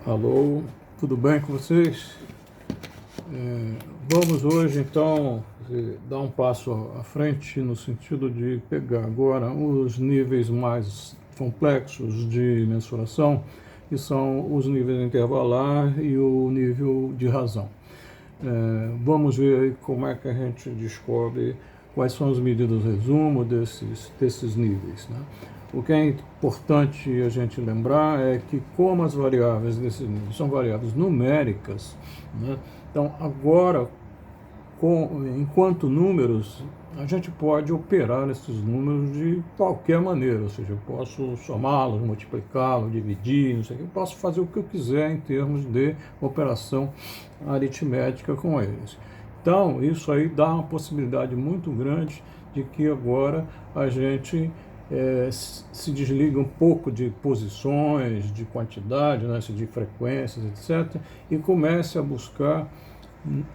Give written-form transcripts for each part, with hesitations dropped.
Alô, tudo bem com vocês? Vamos hoje então dar um passo à frente no sentido de pegar agora os níveis mais complexos de mensuração, que são os níveis intervalar e o nível de razão. Vamos ver aí como é que a gente descobre quais são as medidas resumo desses níveis, né? O que é importante a gente lembrar é que como as variáveis desses níveis são variáveis numéricas, né? Então agora, enquanto números, a gente pode operar esses números de qualquer maneira, ou seja, eu posso somá-los, multiplicá-los, dividir, não sei o que, eu posso fazer o que eu quiser em termos de operação aritmética com eles. Então, isso aí dá uma possibilidade muito grande de que agora a gente se desliga um pouco de posições, de quantidade, né, de frequências, etc., e comece a buscar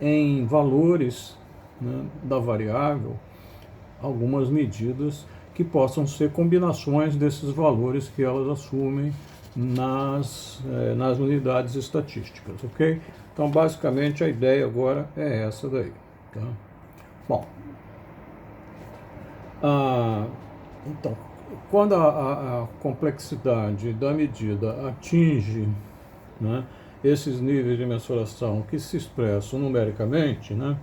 em valores, né, da variável algumas medidas que possam ser combinações desses valores que elas assumem nas unidades estatísticas, ok? Então, basicamente, a ideia agora é essa daí. Tá? Bom, então, quando a complexidade da medida atinge, né, esses níveis de mensuração que se expressam numericamente, né,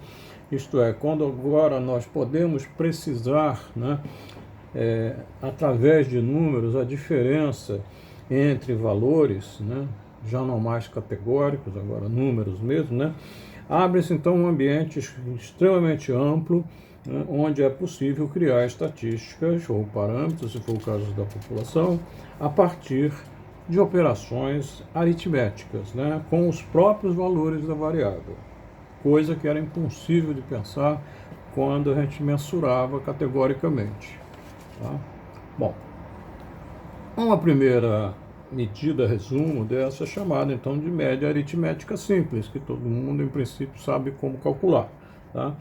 isto é, quando agora nós podemos precisar, né, através de números, a diferença entre valores, né, já não mais categóricos, agora números mesmo, né, abre-se então um ambiente extremamente amplo, né, onde é possível criar estatísticas ou parâmetros, se for o caso da população, a partir de operações aritméticas, né, com os próprios valores da variável, coisa que era impossível de pensar quando a gente mensurava categoricamente. Tá? Bom, uma primeira medida, resumo dessa, é chamada então de média aritmética simples, que todo mundo em princípio sabe como calcular. Tá?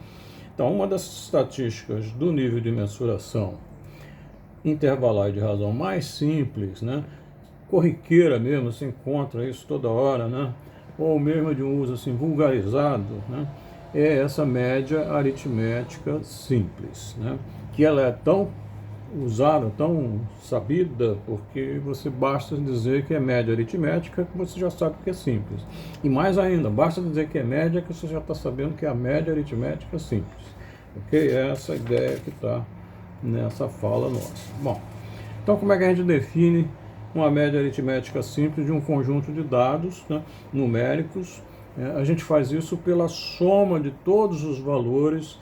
Então, uma das estatísticas do nível de mensuração intervalar e de razão mais simples, né, corriqueira mesmo, se encontra isso toda hora, né, ou mesmo de um uso assim vulgarizado, né, é essa média aritmética simples, né, que ela é tão usada, tão sabida, porque você basta dizer que é média aritmética que você já sabe que é simples. E mais ainda, basta dizer que é média que você já está sabendo que é a média aritmética simples. Ok? É essa ideia que está nessa fala nossa. Bom, então como é que a gente define uma média aritmética simples de um conjunto de dados, né, numéricos? A gente faz isso pela soma de todos os valores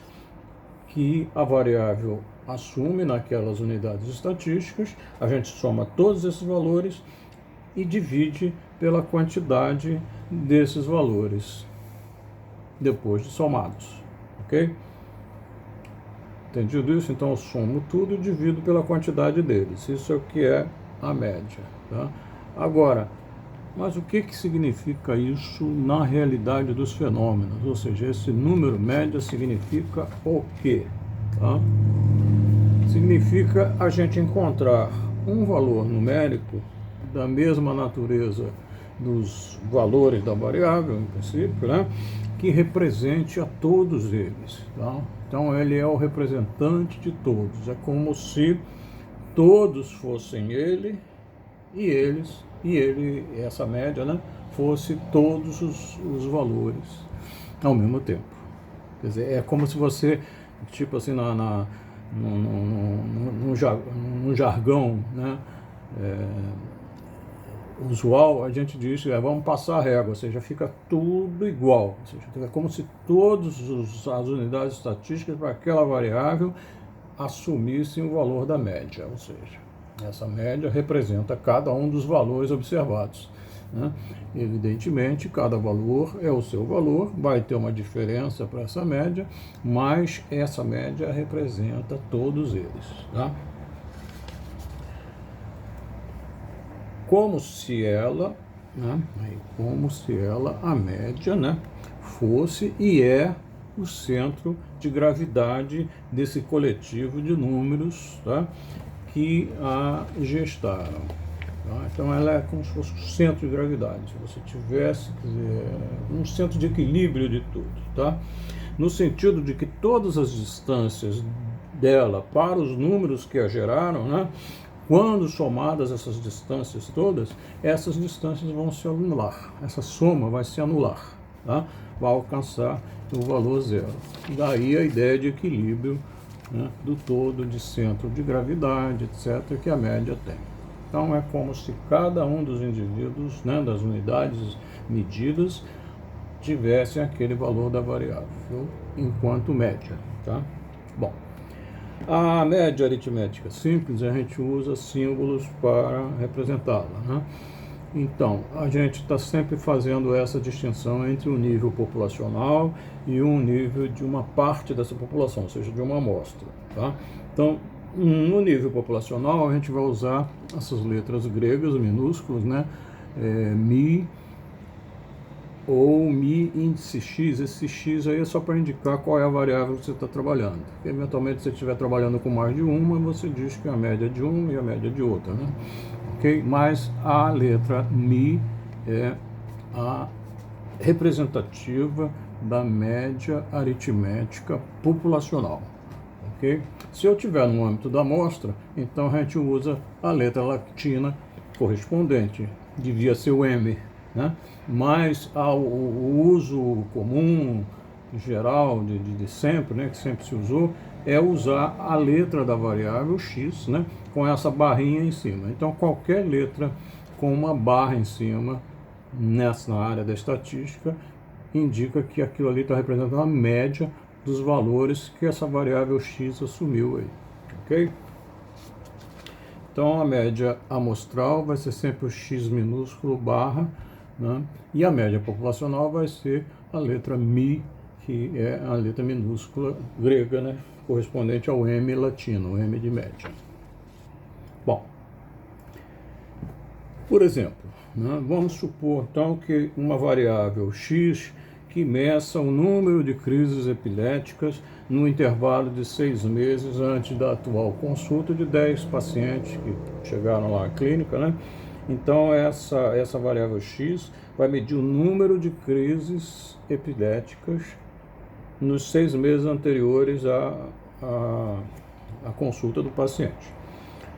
que a variável assume naquelas unidades estatísticas, a gente soma todos esses valores e divide pela quantidade desses valores depois de somados, ok? Entendido isso? Então eu somo tudo e divido pela quantidade deles. Isso é o que é a média. Tá? Agora, mas o que significa isso na realidade dos fenômenos? Ou seja, esse número média significa o quê? Tá? Significa a gente encontrar um valor numérico da mesma natureza dos valores da variável, em princípio, né, que represente a todos eles. Tá? Então ele é o representante de todos. É como se todos fossem ele e ele, essa média, né, fosse todos os valores ao mesmo tempo. Quer dizer, é como se você, tipo assim, no jargão, né, usual, a gente diz, vamos passar a régua, ou seja, fica tudo igual. Ou seja, é como se todas as unidades estatísticas para aquela variável assumissem o valor da média, ou seja, essa média representa cada um dos valores observados. Né? Evidentemente, cada valor é o seu valor, vai ter uma diferença para essa média, mas essa média representa todos eles. Tá? Como se ela, né, como se ela, a média, né, fosse e é o centro de gravidade desse coletivo de números, tá, que a gestaram. Tá? Então ela é como se fosse o centro de gravidade. Se você tivesse, quer dizer, um centro de equilíbrio de tudo, tá? No sentido de que todas as distâncias dela para os números que a geraram, né? Quando somadas essas distâncias todas, essas distâncias vão se anular. Essa soma vai se anular, tá? Vai alcançar o valor zero. Daí a ideia de equilíbrio, né, do todo, de centro de gravidade, etc., que a média tem. Então é como se cada um dos indivíduos, né, das unidades medidas, tivesse aquele valor da variável enquanto média, tá? Bom, a média aritmética simples, a gente usa símbolos para representá-la, né? Então, a gente está sempre fazendo essa distinção entre um nível populacional e um nível de uma parte dessa população, ou seja, de uma amostra, tá? Então, no nível populacional, a gente vai usar essas letras gregas minúsculas, né? Mi ou Mi índice X. Esse X aí é só para indicar qual é a variável que você está trabalhando. Eventualmente, se você estiver trabalhando com mais de uma, você diz que é a média de uma e a média de outra, né? Ok? Mas a letra Mi é a representativa da média aritmética populacional. Okay? Se eu estiver no âmbito da amostra, então a gente usa a letra latina correspondente, devia ser o M, né? Mas o uso comum, geral, de sempre, né, que sempre se usou, é usar a letra da variável x, né, com essa barrinha em cima. Então, qualquer letra com uma barra em cima, nessa área da estatística, indica que aquilo ali está representando a média dos valores que essa variável x assumiu aí, ok? Então a média amostral vai ser sempre o x minúsculo barra, né? E a média populacional vai ser a letra Mi, que é a letra minúscula grega, né? Correspondente ao M latino, o M de média. Bom, por exemplo, né? Vamos supor então que uma variável x que meça o número de crises epiléticas no intervalo de 6 meses antes da atual consulta de 10 pacientes que chegaram lá à clínica, né? Então, essa variável x vai medir o número de crises epiléticas nos 6 meses anteriores à consulta do paciente.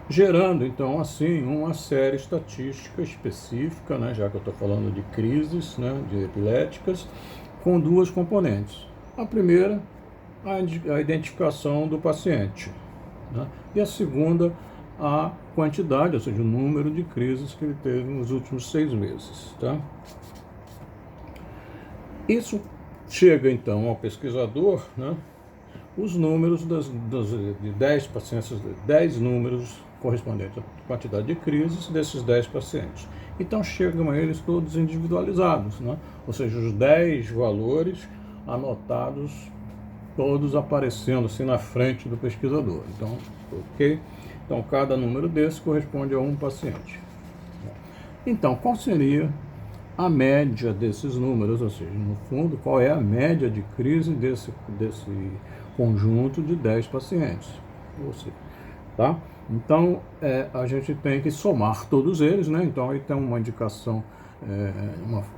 Gerando, então, assim, uma série estatística específica, né, já que eu estou falando de crises, né, de epiléticas, com duas componentes. A primeira, a identificação do paciente, né, e a segunda, a quantidade, ou seja, o número de crises que ele teve nos últimos 6 meses. Tá? Isso chega, então, ao pesquisador, né, os números de 10 pacientes, 10 números correspondentes à quantidade de crises desses 10 pacientes. Então chegam a eles todos individualizados, né? Ou seja, os 10 valores anotados, todos aparecendo assim na frente do pesquisador. Então, ok? Então cada número desse corresponde a um paciente. Então, qual seria a média desses números? Ou seja, no fundo, qual é a média de crise desse conjunto de 10 pacientes? Ou seja, tá? Então, a gente tem que somar todos eles, né? Então, aí tem uma indicação,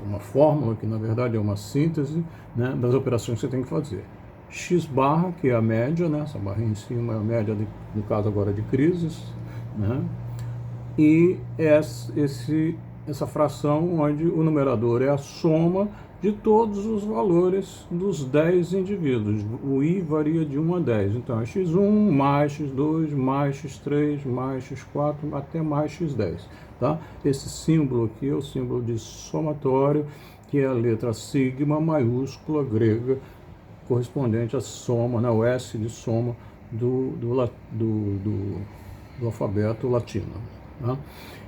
uma fórmula que, na verdade, é uma síntese, né, das operações que você tem que fazer. X barra, que é a média, né? Essa barra em cima é a média, no caso agora, de crises, né? E essa fração onde o numerador é a soma de todos os valores dos 10 indivíduos. O I varia de 1 a 10. Então, é x1 mais x2 mais x3 mais x4 até mais x10. Tá? Esse símbolo aqui é o símbolo de somatório, que é a letra sigma maiúscula grega, correspondente à soma, né? O S de soma do alfabeto latino. Tá?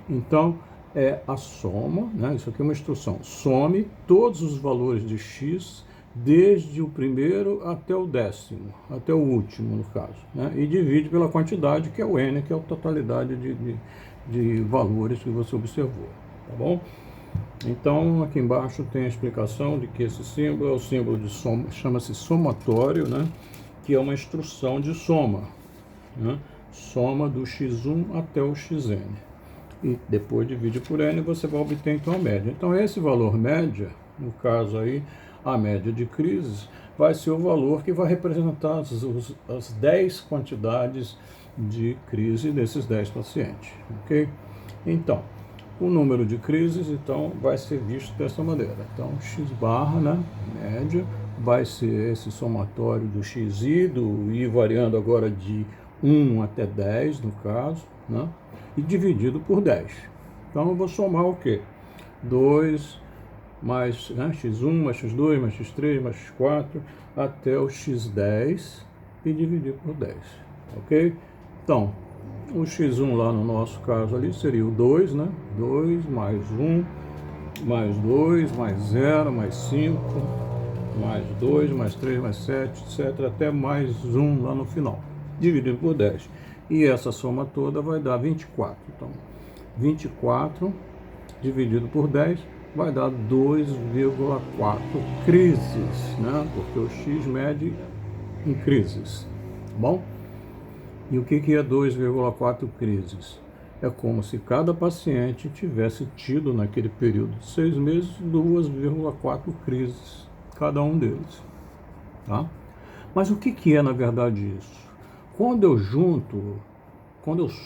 Então, é a soma, né? Isso aqui é uma instrução, some todos os valores de x, desde o primeiro até o 10º, até o último, no caso, né? E divide pela quantidade, que é o n, que é a totalidade de valores que você observou, tá bom? Então, aqui embaixo tem a explicação de que esse símbolo é o símbolo de soma, chama-se somatório, né? Que é uma instrução de soma, né? Soma do x1 até o xn. e depois divide por n, você vai obter então a média. Então esse valor média, no caso aí, a média de crises, vai ser o valor que vai representar as 10 quantidades de crise desses 10 pacientes, ok? Então, o número de crises, então, vai ser visto dessa maneira. Então, x barra, né, média, vai ser esse somatório do xi, do i variando agora de 1 até 10, no caso, né, e dividido por 10. Então, eu vou somar o quê? 2 mais, né, x1, mais x2, mais x3, mais x4, até o x10 e dividir por 10, ok? Então, o x1 lá no nosso caso ali seria o 2, né? 2 mais 1, mais 2, mais 0, mais 5, mais 2, mais 3, mais 7, etc. Até mais 1 lá no final, dividido por 10. E essa soma toda vai dar 24. Então, 24 dividido por 10 vai dar 2,4 crises, né? Porque o x mede em crises, tá bom? E o que é 2,4 crises? É como se cada paciente tivesse tido, naquele período de 6 meses, 2,4 crises, cada um deles. Tá? Mas o que é, na verdade, isso? Quando eu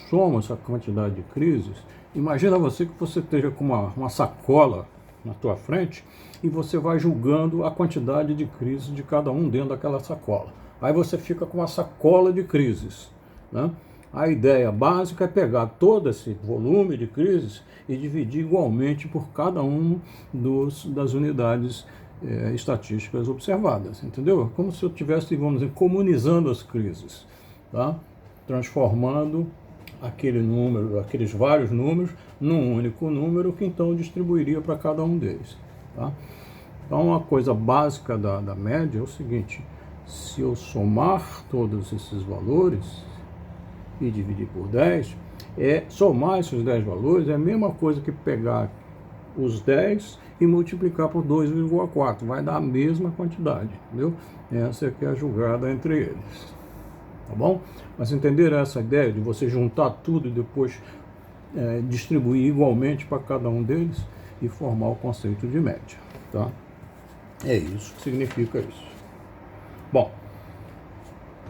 somo essa quantidade de crises, imagina você que você esteja com uma sacola na tua frente e você vai julgando a quantidade de crises de cada um dentro daquela sacola. Aí você fica com uma sacola de crises, né? A ideia básica é pegar todo esse volume de crises e dividir igualmente por cada um das unidades estatísticas observadas, entendeu? Como se eu estivesse, vamos dizer, comunizando as crises, tá? Transformando aquele número, aqueles vários números, num único número que então distribuiria para cada um deles, tá? Então, uma coisa básica da média é o seguinte: se eu somar todos esses valores e dividir por 10, somar esses 10 valores é a mesma coisa que pegar os 10 e multiplicar por 2,4, vai dar a mesma quantidade, entendeu? Essa é que é a jogada entre eles, tá bom? Mas entenderam essa ideia de você juntar tudo e depois distribuir igualmente para cada um deles e formar o conceito de média, tá? É isso que significa isso. Bom,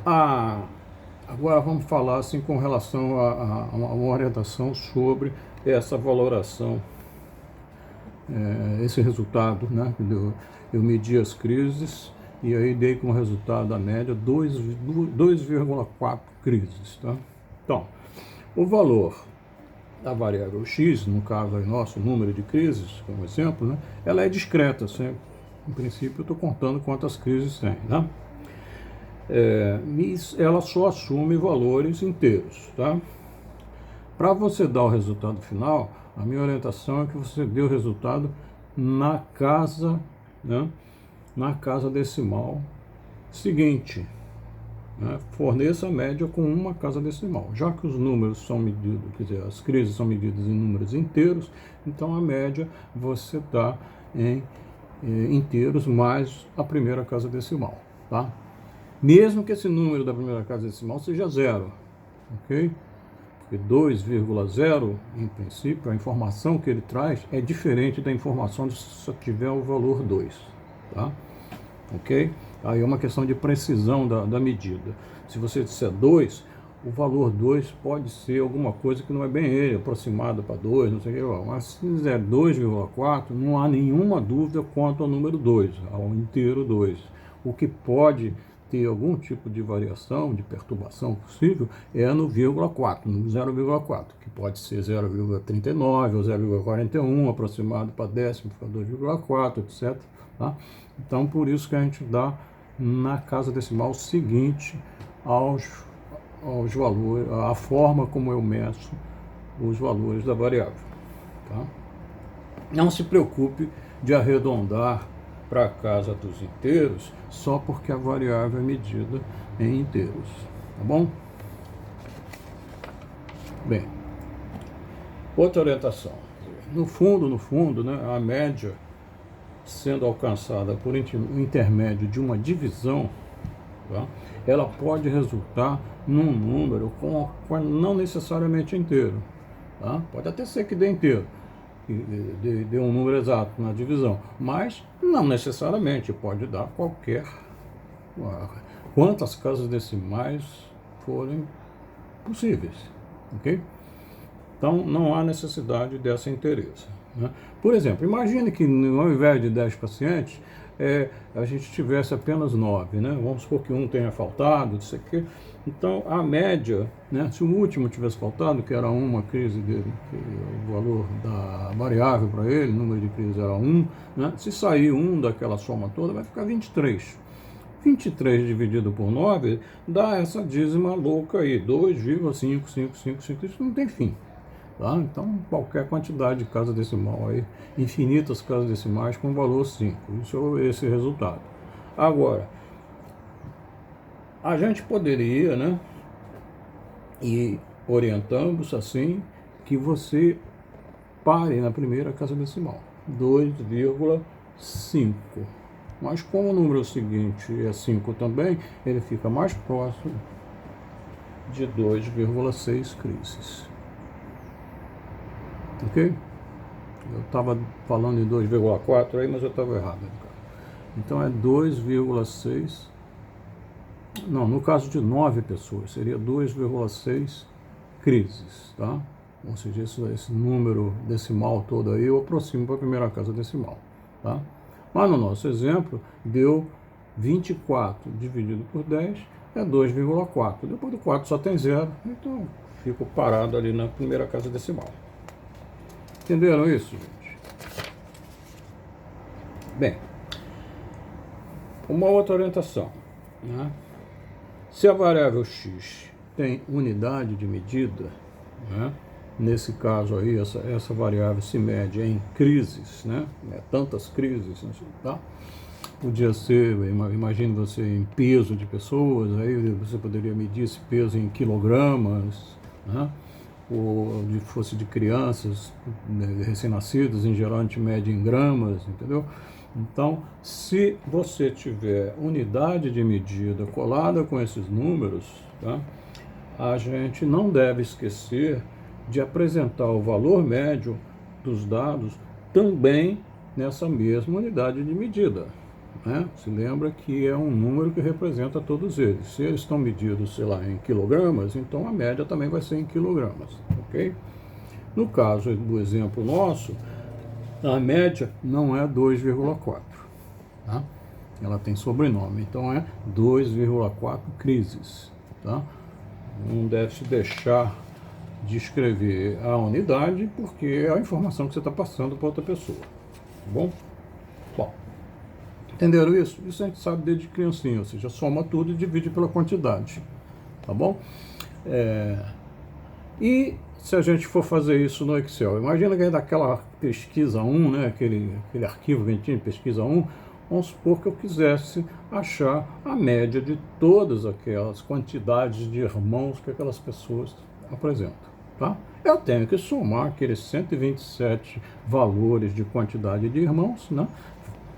agora vamos falar assim com relação a uma orientação sobre essa valoração, esse resultado, né? Eu medi as crises e aí dei como resultado a média 2,4 crises, tá? Então, o valor da variável x, no caso aí nosso número de crises, como exemplo, né? Ela é discreta, sempre. Em princípio, eu estou contando quantas crises tem, né? Ela só assume valores inteiros, tá? Para você dar o resultado final, a minha orientação é que você dê o resultado na casa, né? Na casa decimal seguinte, né? Forneça a média com uma casa decimal. Já que os números são medidos, quer dizer, as crises são medidas em números inteiros, então a média você dá em inteiros mais a primeira casa decimal, tá? Mesmo que esse número da primeira casa decimal seja zero, ok? Porque 2,0, em princípio, a informação que ele traz é diferente da informação se só tiver o valor 2, tá? Ok? Aí é uma questão de precisão da medida. Se você disser 2, o valor 2 pode ser alguma coisa que não é bem ele, aproximado para 2, não sei o que. Mas se dizer 2,4, não há nenhuma dúvida quanto ao número 2, ao inteiro 2. O que pode ter algum tipo de variação, de perturbação possível, é no 0,4, no 0,4, que pode ser 0,39 ou 0,41, aproximado para décimo, para 2,4, etc. Tá? Então, por isso que a gente dá na casa decimal seguinte aos valores, a forma como eu meço os valores da variável. Tá? Não se preocupe de arredondar para a casa dos inteiros só porque a variável é medida em inteiros, tá bom? Bem, outra orientação. No fundo, né, a média sendo alcançada por intermédio de uma divisão, tá? Ela pode resultar num número não necessariamente inteiro. tá? Pode até ser que dê inteiro, que dê um número exato na divisão, mas não necessariamente, pode dar qualquer, quantas casas decimais forem possíveis, ok? Então, não há necessidade dessa inteireza, né? Por exemplo, imagine que ao invés de 10 pacientes, a gente tivesse apenas 9, né? Vamos supor que um tenha faltado, isso aqui. Então, a média, né? Se o último tivesse faltado, que era uma crise dele, que o valor da variável para ele, o número de crises era 1, né? Se sair 1 daquela soma toda, vai ficar 23. 23 dividido por 9 dá essa dízima louca aí, 2,5555, isso não tem fim. Tá? Então, qualquer quantidade de casa decimal aí, infinitas casas decimais com valor 5. Isso é esse resultado. Agora, a gente poderia, né, ir orientando assim que você pare na primeira casa decimal, 2,5. Mas como o número seguinte é 5 também, ele fica mais próximo de 2,6 crises. Ok? Eu estava falando em 2,4 aí, mas eu estava errado. Então é 2,6. Não, no caso de 9 pessoas, seria 2,6 crises, tá? Ou seja, esse número decimal todo aí eu aproximo para a primeira casa decimal, tá? Mas no nosso exemplo, deu 24 dividido por 10 é 2,4. Depois do 4 só tem 0, então fico parado ali na primeira casa decimal. Entenderam isso, gente? Bem, uma outra orientação, né? Se a variável x tem unidade de medida, né? Nesse caso aí, essa variável se mede em crises, né? Tantas crises, tá? Podia ser, imagine você em peso de pessoas, aí você poderia medir esse peso em quilogramas, né? Ou se fosse de crianças, né, recém-nascidas, em geral a gente mede em gramas, entendeu? Então, se você tiver unidade de medida colada com esses números, tá, a gente não deve esquecer de apresentar o valor médio dos dados também nessa mesma unidade de medida, né? Se lembra que é um número que representa todos eles. Se eles estão medidos, sei lá, em quilogramas, então a média também vai ser em quilogramas, ok? No caso do exemplo nosso, a média não é 2,4, tá? Ela tem sobrenome, então é 2,4 crises, tá? Não deve se deixar de escrever a unidade, porque é a informação que você está passando para outra pessoa, tá bom? Bom, entenderam isso? Isso a gente sabe desde criancinha, ou seja, soma tudo e divide pela quantidade, tá bom? E se a gente for fazer isso no Excel, imagina que é daquela pesquisa 1, né, aquele arquivo que a gente tinha, pesquisa 1, vamos supor que eu quisesse achar a média de todas aquelas quantidades de irmãos que aquelas pessoas apresentam, tá? Eu tenho que somar aqueles 127 valores de quantidade de irmãos, né?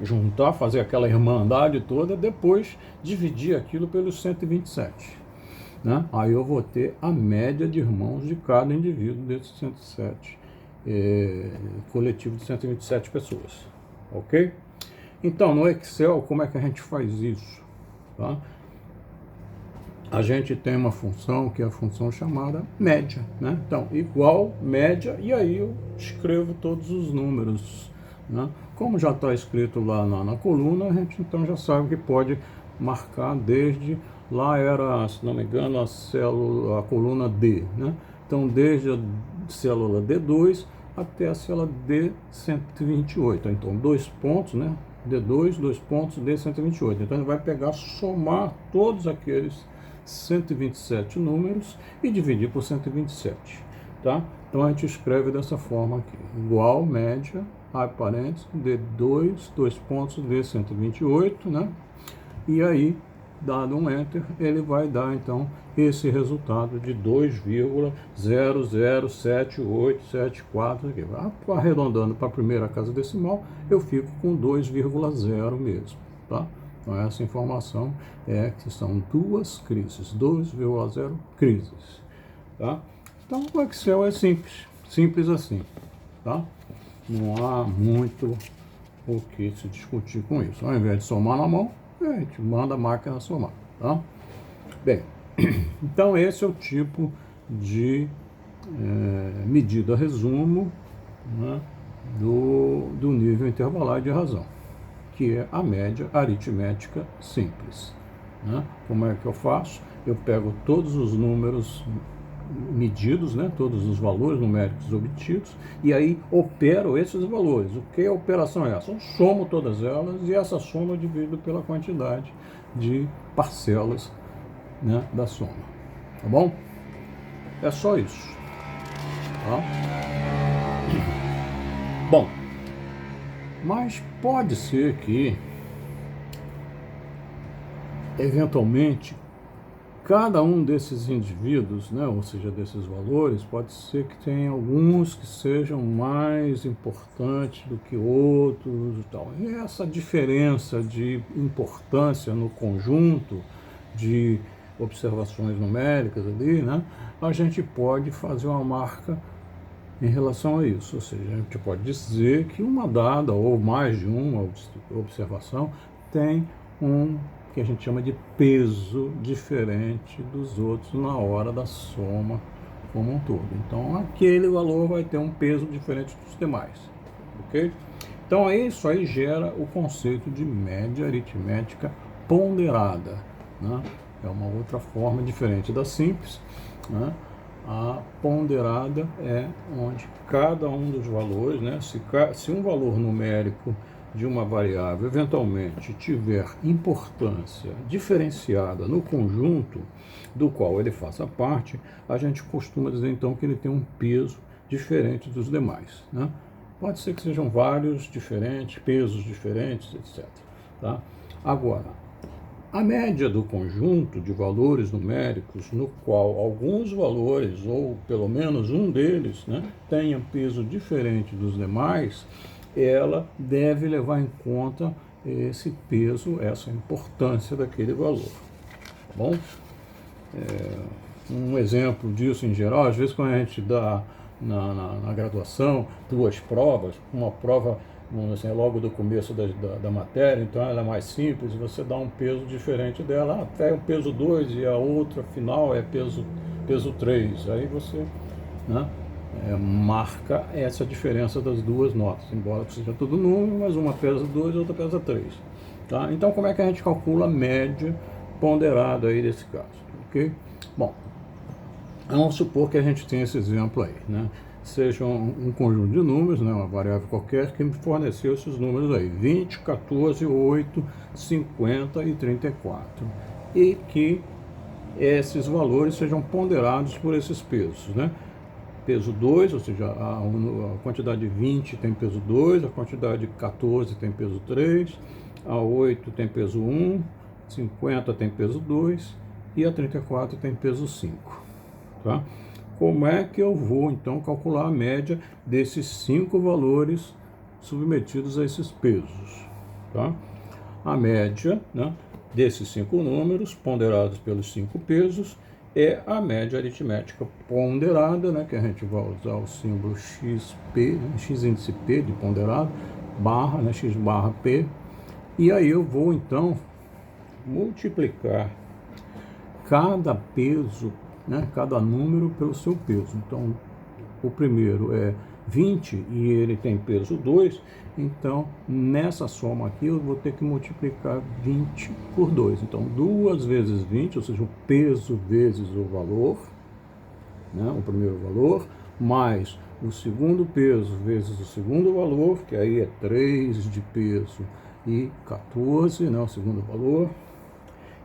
Juntar, fazer aquela irmandade toda, depois dividir aquilo pelos 127. Né? Aí eu vou ter a média de irmãos de cada indivíduo desses 107, coletivo de 127 pessoas, ok? Então, no Excel, como é que a gente faz isso? Tá? A gente tem uma função que é a função chamada média, né? Então, igual média, e aí eu escrevo todos os números, né? Como já está escrito lá na coluna, a gente então já sabe que pode marcar desde lá era, se não me engano, a coluna D, né? Então, desde a célula D2 até a célula D128. Então, 2 pontos, né? D2, 2 pontos, D128. Então, ele vai pegar, somar todos aqueles 127 números e dividir por 127, tá? Então, a gente escreve dessa forma aqui. Igual, média, abre parênteses, D2, 2 pontos, D128, né? E aí, dado um Enter, ele vai dar, então, esse resultado de 2,007874. Aqui. Arredondando para a primeira casa decimal, eu fico com 2,0 mesmo, tá? Então, essa informação é que são duas crises, 2,0 crises, tá? Então, o Excel é simples, Simples assim, tá? Não há muito o que se discutir com isso. Ao invés de somar na mão, a gente manda a máquina somar, tá? Bem, então esse é o tipo de medida resumo, né, do nível intervalar de razão, que é a média aritmética simples. Né? Como é que eu faço? Eu pego todos os números medidos, né, todos os valores numéricos obtidos, e aí opero esses valores. O que a operação é essa? Eu somo todas elas e essa soma eu divido pela quantidade de parcelas, né, da soma. Tá bom? É só isso. Tá? Bom, mas pode ser que, eventualmente, cada um desses indivíduos, né, ou seja, desses valores, pode ser que tenha alguns que sejam mais importantes do que outros e tal. E essa diferença de importância no conjunto de observações numéricas ali, né, a gente pode fazer uma marca em relação a isso. Ou seja, a gente pode dizer que uma dada ou mais de uma observação tem um que a gente chama de peso diferente dos outros na hora da soma como um todo. Então, aquele valor vai ter um peso diferente dos demais, ok? Então, isso aí gera o conceito de média aritmética ponderada, né? É uma outra forma diferente da simples, né? A ponderada é onde cada um dos valores, né? Se um valor numérico de uma variável eventualmente tiver importância diferenciada no conjunto do qual ele faça parte, a gente costuma dizer então que ele tem um peso diferente dos demais, né? Pode ser que sejam vários diferentes, pesos diferentes, etc. Tá? Agora, a média do conjunto de valores numéricos no qual alguns valores, ou pelo menos um deles, né, tenha peso diferente dos demais, ela deve levar em conta esse peso, essa importância daquele valor. Tá bom? Um exemplo disso em geral, às vezes quando a gente dá na graduação duas provas, uma prova assim, logo do começo da matéria, então ela é mais simples, você dá um peso diferente dela, até o peso 2 e a outra final é peso 3, aí você, né, marca essa diferença das duas notas, embora seja tudo número, mas uma pesa 2 e outra pesa 3. Tá? Então como é que a gente calcula a média ponderada aí desse caso? Ok? Bom, vamos supor que a gente tem esse exemplo aí, né? Seja um conjunto de números, né, uma variável qualquer, que me forneceu esses números aí, 20, 14, 8, 50 e 34. E que esses valores sejam ponderados por esses pesos, né? Peso 2, ou seja, a quantidade de 20 tem peso 2, a quantidade de 14 tem peso 3, a 8 tem peso 1, 50 tem peso 2 e a 34 tem peso 5. Tá? Como é que eu vou, então, calcular a média desses 5 valores submetidos a esses pesos? Tá? A média, né, desses 5 números, ponderados pelos 5 pesos, é a média aritmética ponderada, né, que a gente vai usar o símbolo XP, né, X índice P de ponderado, barra, né, X barra P, e aí eu vou, então, multiplicar cada peso, né, cada número pelo seu peso. Então, o primeiro é 20 e ele tem peso 2, então nessa soma aqui eu vou ter que multiplicar 20 por 2. Então 2 vezes 20, ou seja, o peso vezes o valor, né, o primeiro valor, mais o segundo peso vezes o segundo valor, que aí é 3 de peso e 14, né, o segundo valor,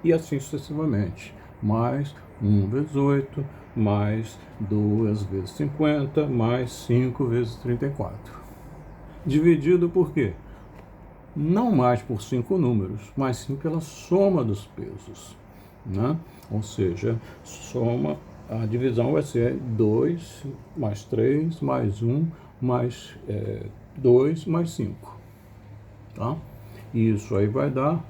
e assim sucessivamente, mais 1 vezes 8, mais 2 vezes 50, mais 5 vezes 34. Dividido por quê? Não mais por 5 números, mas sim pela soma dos pesos, né? Ou seja, a divisão vai ser 2 mais 3 mais 1 mais 2 mais 5. Tá? Isso aí vai dar...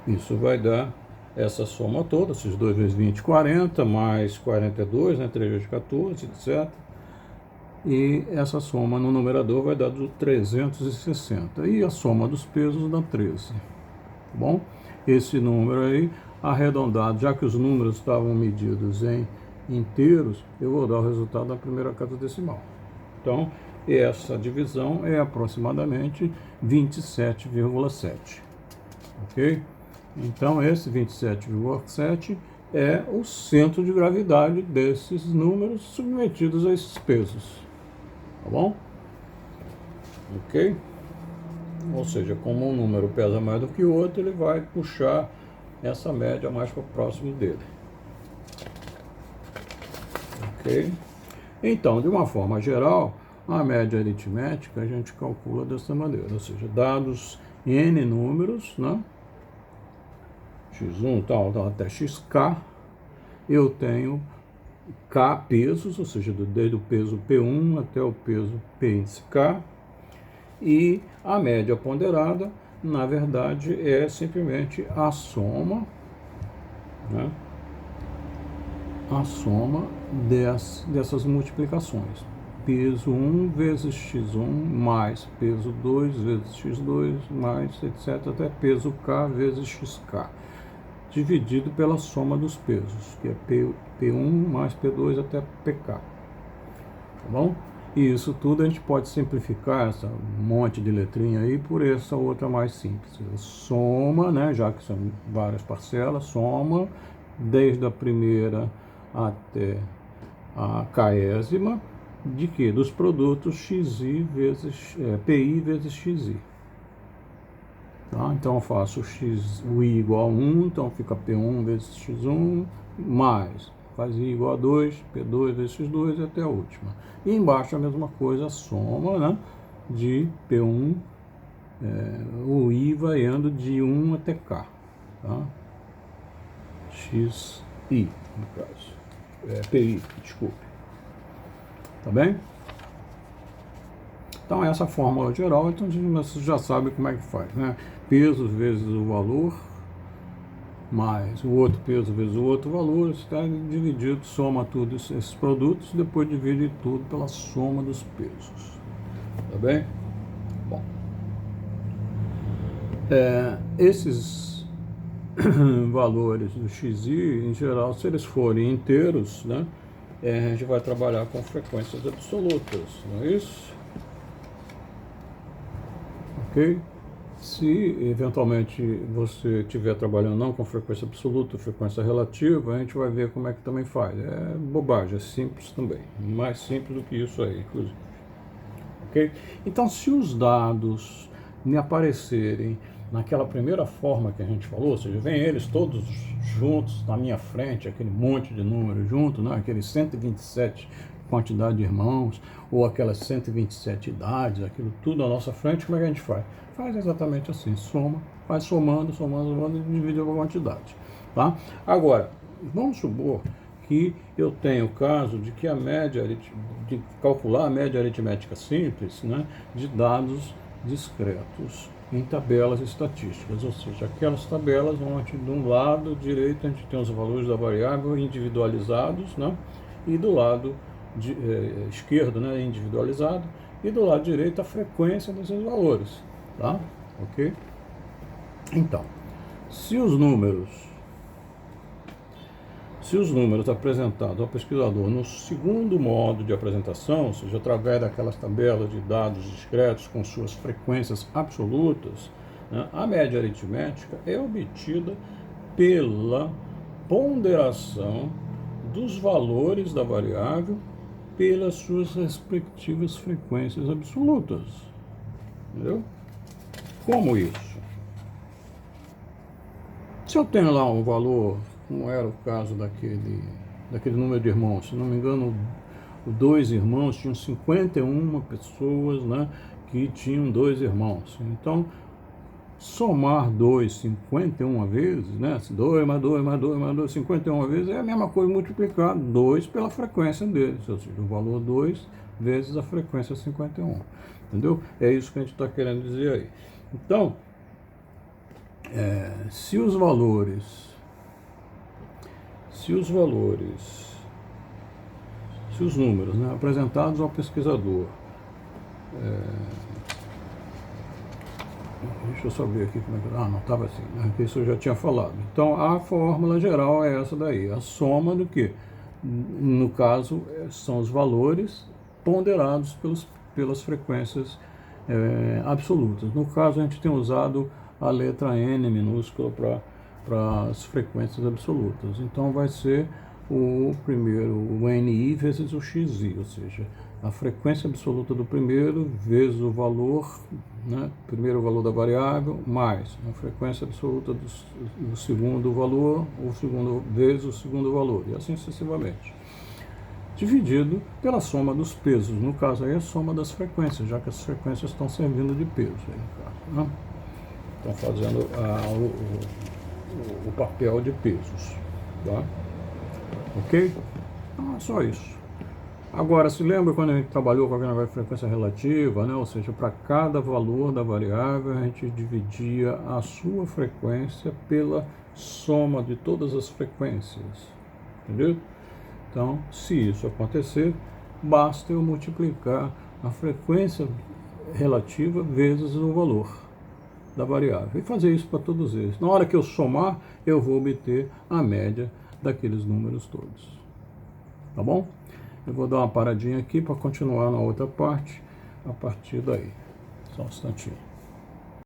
Isso vai dar essa soma toda, esses 2 vezes 20, 40, mais 42, né, 3 vezes 14, etc. E essa soma no numerador vai dar 360. E a soma dos pesos dá 13. Tá bom? Esse número aí, arredondado, já que os números estavam medidos em inteiros, eu vou dar o resultado da primeira casa decimal. Então, essa divisão é aproximadamente 27,7. Ok? Então, esse 27,7 é o centro de gravidade desses números submetidos a esses pesos. Tá bom? Ok? Ou seja, como um número pesa mais do que o outro, ele vai puxar essa média mais para próximo dele. Ok? Então, de uma forma geral, a média aritmética a gente calcula dessa maneira, ou seja, dados n números, né? x1 tal, até xk, eu tenho k pesos, ou seja, desde o peso P1 até o peso P índice K, e a média ponderada, na verdade, é simplesmente a soma, né? A soma dessas multiplicações. Peso 1 vezes x1 mais peso 2 vezes x2 mais etc. até peso k vezes xk, dividido pela soma dos pesos, que é P1 mais P2 até PK. Tá bom? E isso tudo a gente pode simplificar, essa monte de letrinha aí, por essa outra mais simples. Soma, né, já que são várias parcelas, soma desde a primeira até a késima, de que? Dos produtos xi vezes, pi vezes xi. Tá? Então eu faço o i igual a 1, então fica P1 vezes x1, mais, faz i igual a 2, P2 vezes x2 até a última. E embaixo a mesma coisa, a soma, né, de P1, o i vai indo de 1 até k. Tá? xi, no caso. PI, desculpe. Tá bem? Então, essa é a fórmula geral, então você já sabe como é que faz, né? Peso vezes o valor, mais o outro peso vezes o outro valor, está dividido, soma todos esses produtos, depois divide tudo pela soma dos pesos. Tá bem? Bom. Esses valores do xi, em geral, se eles forem inteiros, né, a gente vai trabalhar com frequências absolutas, não é isso? Ok? Se eventualmente você estiver trabalhando não com frequência absoluta, frequência relativa, a gente vai ver como é que também faz. É bobagem, é simples também. Mais simples do que isso aí, inclusive. Ok? Então, se os dados me aparecerem naquela primeira forma que a gente falou, ou seja, vem eles todos juntos na minha frente, aquele monte de números junto, né? Aqueles 127 quantidade de irmãos, ou aquelas 127 idades, aquilo tudo na nossa frente, como é que a gente faz? Faz exatamente assim, soma, vai somando e divide pela quantidade. Tá? Agora, vamos supor que eu tenho o caso de que a média, de calcular a média aritmética simples, né, de dados discretos em tabelas estatísticas, ou seja, aquelas tabelas onde de um lado direito a gente tem os valores da variável individualizados, né, e do lado esquerdo, né, individualizado, e do lado direito a frequência desses valores, tá? Ok? Então, se os números apresentados ao pesquisador no segundo modo de apresentação, ou seja, através daquelas tabelas de dados discretos com suas frequências absolutas, né, a média aritmética é obtida pela ponderação dos valores da variável pelas suas respectivas frequências absolutas. Entendeu? Como isso? Se eu tenho lá um valor, como era o caso daquele número de irmãos, se não me engano, dois irmãos tinham 51 pessoas, né, que tinham dois irmãos. Então, somar 2 51 vezes, né? 2 mais 2 mais 2 mais 2, 51 vezes, é a mesma coisa multiplicar 2 pela frequência deles, ou seja, o valor 2 vezes a frequência 51. Entendeu? É isso que a gente está querendo dizer aí. Então, se os valores se os valores, se os números, né, apresentados ao pesquisador, deixa eu só ver aqui como é que... não estava assim, né? Isso eu já tinha falado. Então, a fórmula geral é essa daí, a soma do que? No caso, são os valores ponderados pelas frequências absolutas. No caso, a gente tem usado a letra N minúscula para as frequências absolutas. Então, vai ser o primeiro, o NI vezes o XI, ou seja, a frequência absoluta do primeiro vezes o valor, né, primeiro valor da variável, mais a frequência absoluta do segundo valor, o segundo vezes o segundo valor, e assim sucessivamente. Dividido pela soma dos pesos, no caso aí a soma das frequências, já que as frequências estão servindo de peso, aí no caso, né? Estão fazendo o papel de pesos, tá? Ok? Só isso. Agora, se lembra quando a gente trabalhou com a frequência relativa, né? Ou seja, para cada valor da variável, a gente dividia a sua frequência pela soma de todas as frequências, entendeu? Então, se isso acontecer, basta eu multiplicar a frequência relativa vezes o valor da variável, e fazer isso para todos eles. Na hora que eu somar, eu vou obter a média daqueles números todos. Tá bom? Eu vou dar uma paradinha aqui para continuar na outra parte, a partir daí. Só um instantinho.